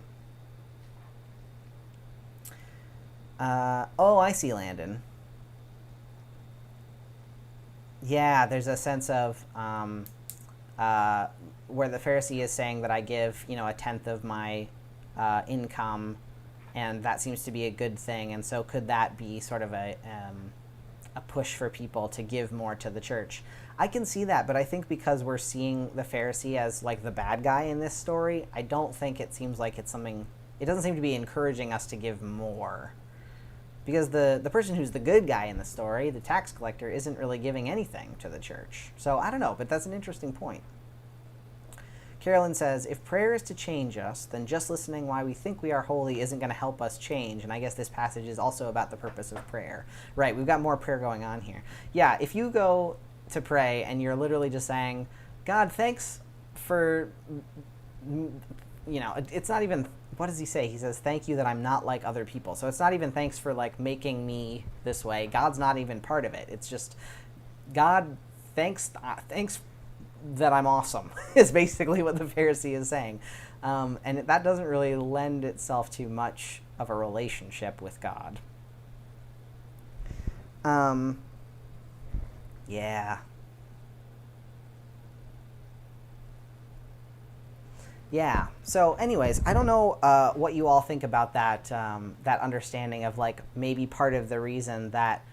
Oh, I see, Landon. Yeah, there's a sense of where the Pharisee is saying that I give, a tenth of my income, and that seems to be a good thing. And so could that be sort of a push for people to give more to the church? I can see that, but I think because we're seeing the Pharisee as like the bad guy in this story, I don't think it seems like it's something, it doesn't seem to be encouraging us to give more. Because the person who's the good guy in the story, the tax collector, isn't really giving anything to the church. So I don't know, but that's an interesting point. Carolyn says, if prayer is to change us, then just listening why we think we are holy isn't going to help us change. And I guess this passage is also about the purpose of prayer. Right, we've got more prayer going on here. Yeah, if you go to pray and you're literally just saying, God, thanks for, it's not even, what does he say? He says, thank you that I'm not like other people. So it's not even thanks for like making me this way. God's not even part of it. It's just, God, thanks that I'm awesome is basically what the Pharisee is saying. And that doesn't really lend itself to much of a relationship with God. Yeah. Yeah. So anyways, I don't know what you all think about that that understanding of like maybe part of the reason that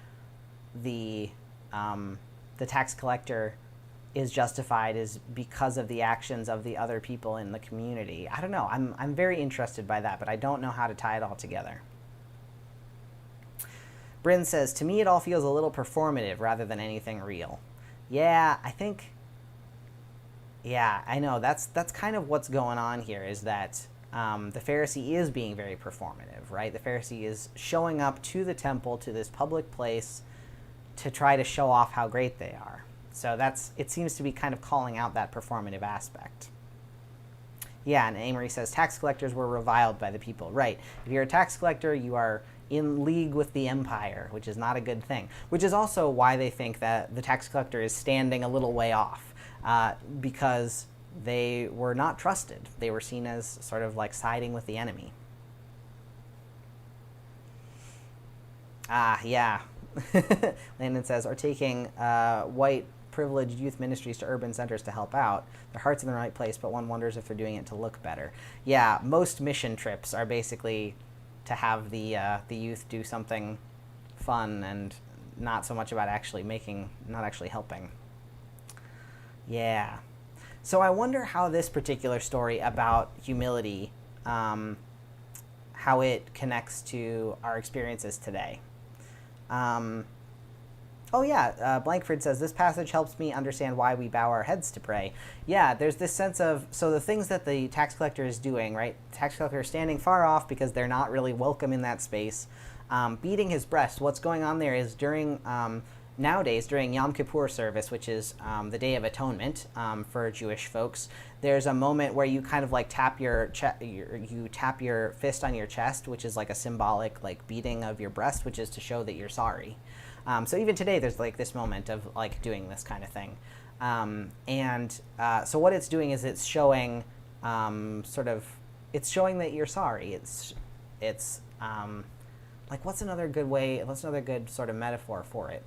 the tax collector is justified is because of the actions of the other people in the community. I don't know. I'm very interested by that, but I don't know how to tie it all together. Bryn says, to me it all feels a little performative rather than anything real. Yeah, I think... Yeah, I know. That's kind of what's going on here, is that the Pharisee is being very performative, right? The Pharisee is showing up to the temple, to this public place, to try to show off how great they are. So it seems to be kind of calling out that performative aspect. Yeah, and Amory says, tax collectors were reviled by the people. Right. If you're a tax collector, you are in league with the empire, which is not a good thing. Which is also why they think that the tax collector is standing a little way off. Because they were not trusted. They were seen as sort of like siding with the enemy. Yeah. Landon says, are taking white privileged youth ministries to urban centers to help out. Their heart's in the right place, but one wonders if they're doing it to look better. Yeah, most mission trips are basically to have the youth do something fun and not so much about not actually helping. Yeah. So I wonder how this particular story about humility, how it connects to our experiences today. Blankford says, this passage helps me understand why we bow our heads to pray. Yeah, there's this sense of, so the things that the tax collector is doing, right? The tax collector is standing far off because they're not really welcome in that space, beating his breast. What's going on there is nowadays, during Yom Kippur service, which is the Day of Atonement for Jewish folks, there's a moment where you kind of like tap your fist on your chest, which is like a symbolic like beating of your breast, which is to show that you're sorry. So even today, there's like this moment of like doing this kind of thing, so what it's doing is it's showing it's showing that you're sorry. It's like what's another good sort of metaphor for it?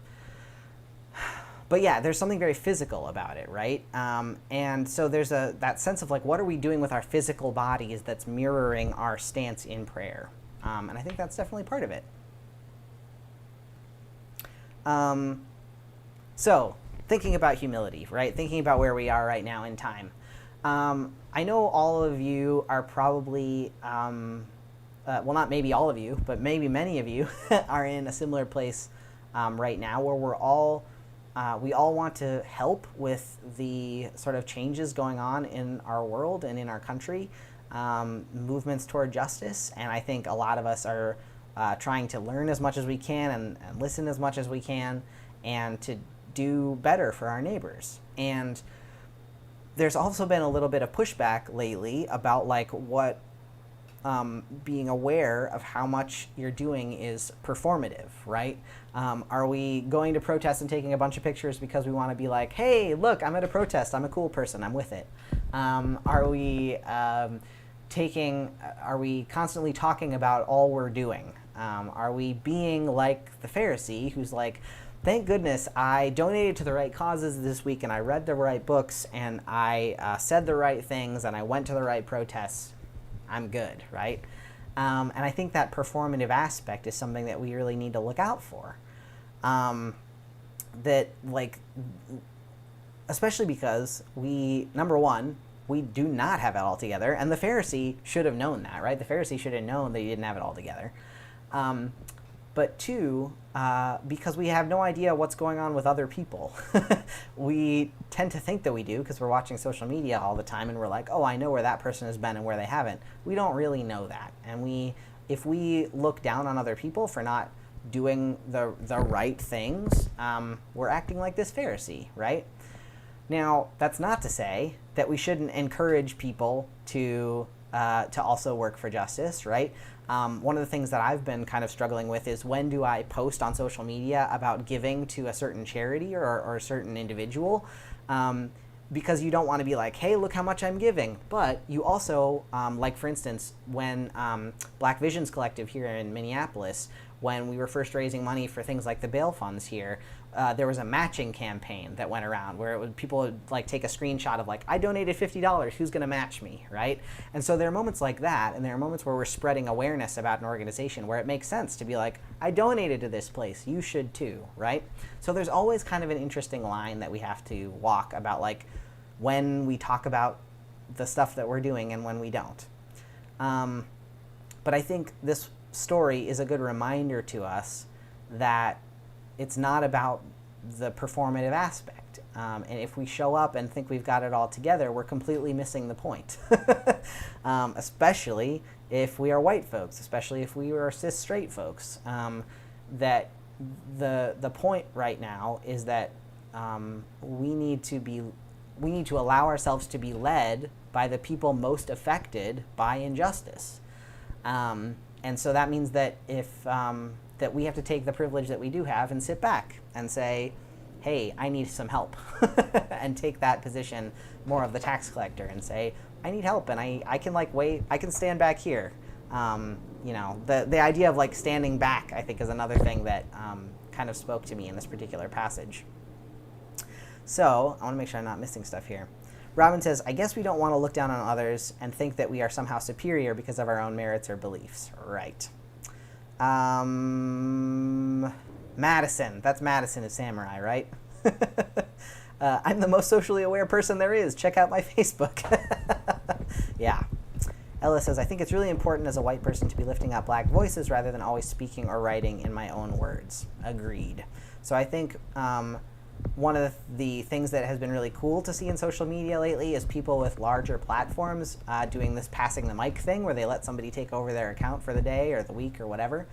But yeah, there's something very physical about it, right? And so there's that sense of like, what are we doing with our physical bodies that's mirroring our stance in prayer? And I think that's definitely part of it. So thinking about humility, right? Thinking about where we are right now in time. I know all of you are probably, well, not maybe all of you, but maybe many of you are in a similar place right now where we all want to help with the sort of changes going on in our world and in our country, movements toward justice. And I think a lot of us are trying to learn as much as we can and listen as much as we can and to do better for our neighbors. And there's also been a little bit of pushback lately about like what being aware of how much you're doing is performative, right? Are we going to protest and taking a bunch of pictures because we want to be like, hey, look, I'm at a protest, I'm a cool person, I'm with it? Are we constantly talking about all we're doing? Are we being like the Pharisee who's like, thank goodness I donated to the right causes this week and I read the right books and I said the right things and I went to the right protests. I'm good, right? And I think that performative aspect is something that we really need to look out for. Especially because number one, we do not have it all together, and the Pharisee should have known that, right? The Pharisee should have known that he didn't have it all together. But two, because we have no idea what's going on with other people. We tend to think that we do because we're watching social media all the time and we're like, oh, I know where that person has been and where they haven't. We don't really know that. And if we look down on other people for not doing the right things, we're acting like this Pharisee, right? Now, that's not to say that we shouldn't encourage people to also work for justice, right? One of the things that I've been kind of struggling with is when do I post on social media about giving to a certain charity or a certain individual, because you don't want to be like, hey, look how much I'm giving. But you also, like for instance, when Black Visions Collective here in Minneapolis, when we were first raising money for things like the bail funds here, there was a matching campaign that went around where people would like take a screenshot of like, I donated $50, who's going to match me, right? And so there are moments like that, and there are moments where we're spreading awareness about an organization where it makes sense to be like, I donated to this place, you should too, right? So there's always kind of an interesting line that we have to walk about like when we talk about the stuff that we're doing and when we don't. But I think this story is a good reminder to us that it's not about the performative aspect. And if we show up and think we've got it all together, we're completely missing the point. Especially if we are white folks, especially if we are cis straight folks. That the point right now is that we need to allow ourselves to be led by the people most affected by injustice. And so that means that that we have to take the privilege that we do have and sit back and say, hey, I need some help. And take that position more of the tax collector and say, I need help and I can like wait, I can stand back here. The idea of like standing back, I think, is another thing that kind of spoke to me in this particular passage. So I want to make sure I'm not missing stuff here. Robin says, I guess we don't want to look down on others and think that we are somehow superior because of our own merits or beliefs. Right. Madison. That's Madison is Samurai, right? I'm the most socially aware person there is. Check out my Facebook. Yeah. Ella says, I think it's really important as a white person to be lifting up black voices rather than always speaking or writing in my own words. Agreed. So I think one of the things that has been really cool to see in social media lately is people with larger platforms doing this passing the mic thing where they let somebody take over their account for the day or the week or whatever.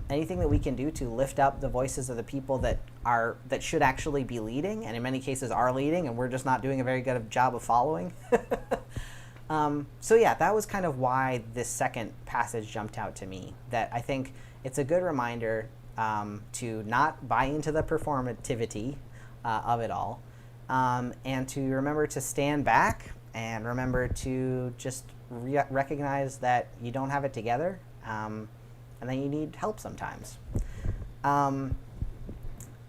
Anything that we can do to lift up the voices of the people that should actually be leading, and in many cases are leading, and we're just not doing a very good job of following. So yeah, that was kind of why this second passage jumped out to me, that I think it's a good reminder to not buy into the performativity of it all, and to remember to stand back and remember to just recognize that you don't have it together, and that you need help sometimes.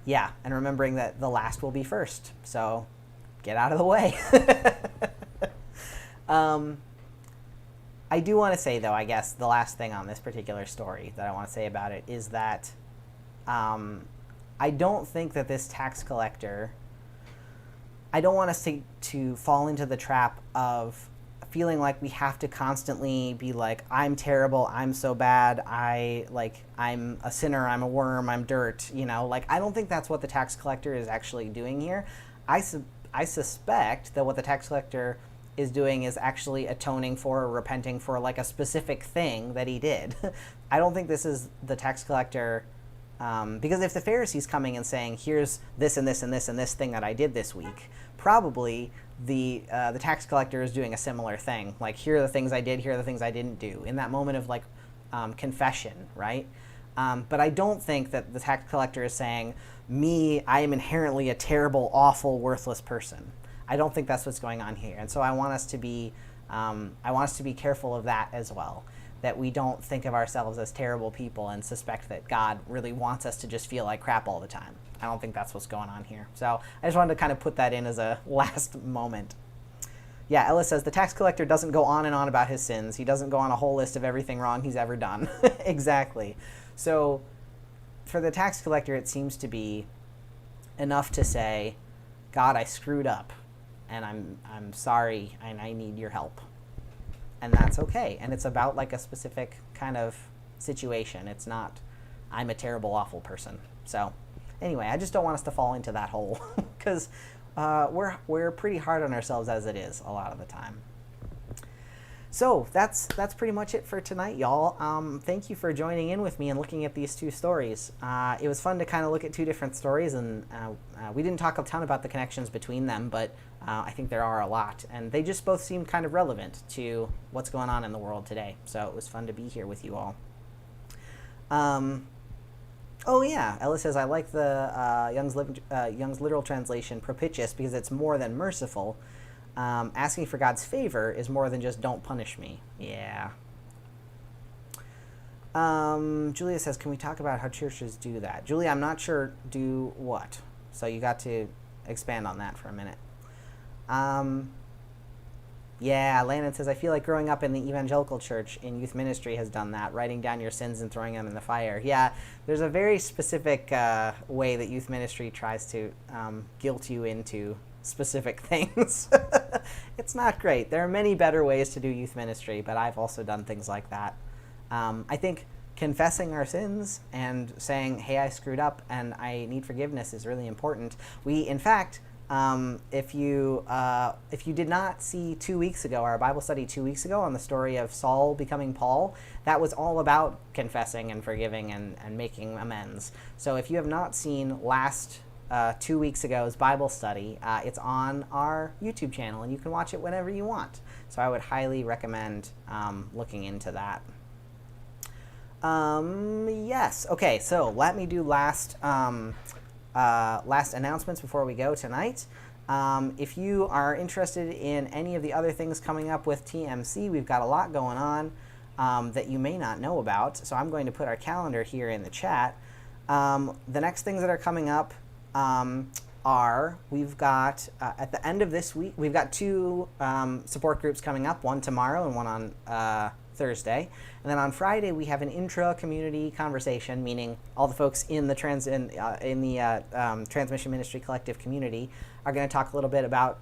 Yeah, and remembering that the last will be first, so get out of the way. I do want to say, though, I guess the last thing on this particular story that I want to say about it is that I don't think that this tax collector, I don't want us to fall into the trap of feeling like we have to constantly be like, I'm terrible, I'm so bad, I'm a sinner, I'm a worm, I'm dirt, like, I don't think that's what the tax collector is actually doing here. I suspect that what the tax collector is doing is actually atoning for or repenting for like a specific thing that he did. I don't think this is the tax collector, because if the Pharisee's coming and saying, here's this and this and this and this thing that I did this week, probably the tax collector is doing a similar thing. Like, here are the things I did, here are the things I didn't do, in that moment of like confession, right? But I don't think that the tax collector is saying, I am inherently a terrible, awful, worthless person. I don't think that's what's going on here. And so I want us to be careful of that as well, that we don't think of ourselves as terrible people and suspect that God really wants us to just feel like crap all the time. I don't think that's what's going on here. So I just wanted to kind of put that in as a last moment. Yeah, Ellis says, the tax collector doesn't go on and on about his sins. He doesn't go on a whole list of everything wrong he's ever done. Exactly. So for the tax collector, it seems to be enough to say, God, I screwed up, and I'm sorry, and I need your help. And that's okay. And it's about like a specific kind of situation. It's not, I'm a terrible, awful person. So anyway, I just don't want us to fall into that hole, because we're pretty hard on ourselves as it is a lot of the time. So that's pretty much it for tonight, y'all. Thank you for joining in with me and looking at these two stories. It was fun to kind of look at two different stories, and we didn't talk a ton about the connections between them, but I think there are a lot, and they just both seemed kind of relevant to what's going on in the world today. So it was fun to be here with you all. Oh yeah, Ella says, I like the Young's literal translation, propitious, because it's more than merciful. Asking for God's favor is more than just don't punish me. Yeah. Julia says, can we talk about how churches do that? Julia, I'm not sure do what. So you got to expand on that for a minute. Yeah, Landon says, I feel like growing up in the evangelical church in youth ministry has done that, writing down your sins and throwing them in the fire. Yeah, there's a very specific way that youth ministry tries to guilt you into specific things. It's not great. There are many better ways to do youth ministry, but I've also done things like that. I think confessing our sins and saying, hey, I screwed up and I need forgiveness is really important. We, in fact, if you did not see 2 weeks ago, our Bible study 2 weeks ago on the story of Saul becoming Paul, that was all about confessing and forgiving and making amends. So if you have not seen last 2 weeks ago's Bible study, it's on our YouTube channel, and you can watch it whenever you want. So I would highly recommend looking into that. Yes. Okay, so let me do last announcements before we go tonight. If you are interested in any of the other things coming up with TMC, we've got a lot going on that you may not know about. So I'm going to put our calendar here in the chat. The next things that are coming up we've got, at the end of this week, we've got two support groups coming up, one tomorrow and one on Thursday. And then on Friday, we have an intra-community conversation, meaning all the folks in the Transmission Ministry Collective community are going to talk a little bit about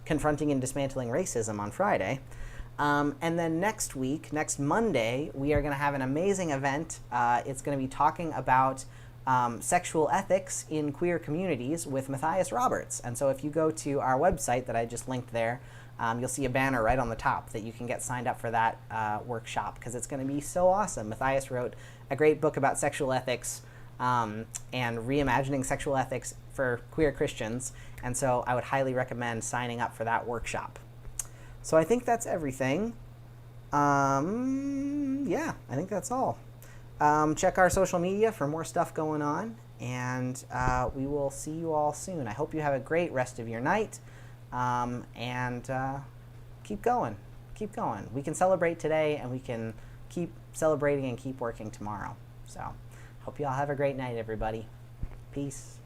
confronting and dismantling racism on Friday. And then next week, next Monday, we are going to have an amazing event. It's going to be talking about sexual ethics in queer communities with Matthias Roberts. And so if you go to our website that I just linked there, you'll see a banner right on the top that you can get signed up for that workshop, because it's going to be so awesome. Matthias wrote a great book about sexual ethics and reimagining sexual ethics for queer Christians, and so I would highly recommend signing up for that workshop. So I think that's everything. Yeah, I think that's all. Check our social media for more stuff going on, and we will see you all soon. I hope you have a great rest of your night, and keep going. Keep going. We can celebrate today, and we can keep celebrating and keep working tomorrow. So hope you all have a great night, everybody. Peace.